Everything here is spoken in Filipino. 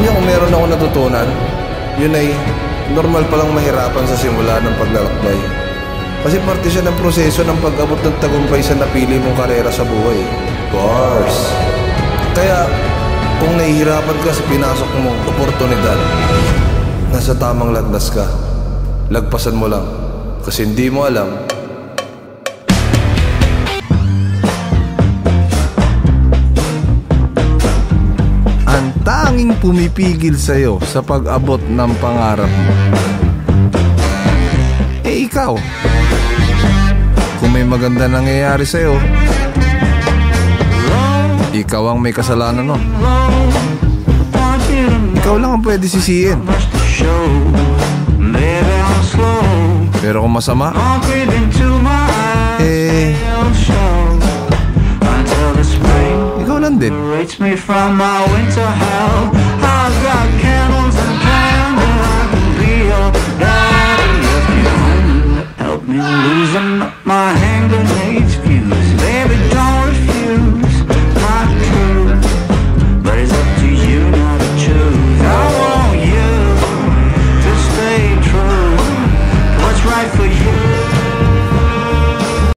niyo kung meron ako natutunan, yun ay normal palang mahirapan sa simula ng paglalakbay. Kasi parte siya ng proseso ng pag-abot ng tagumpay sa napili mong karera sa buhay. Of course. Kaya, kung nahihirapan ka sa pinasok mong oportunidad, nasa tamang landas ka. Lagpasan mo lang. Kasi hindi mo alam. Ang tanging pumipigil sa'yo sa pag-abot ng pangarap mo, eh ikaw. Kung may maganda nangyayari sa'yo, ikaw ang may kasalanan nun. Ikaw lang ang pwede sisihin. Pero kung masama, eh ikaw lang din. Help me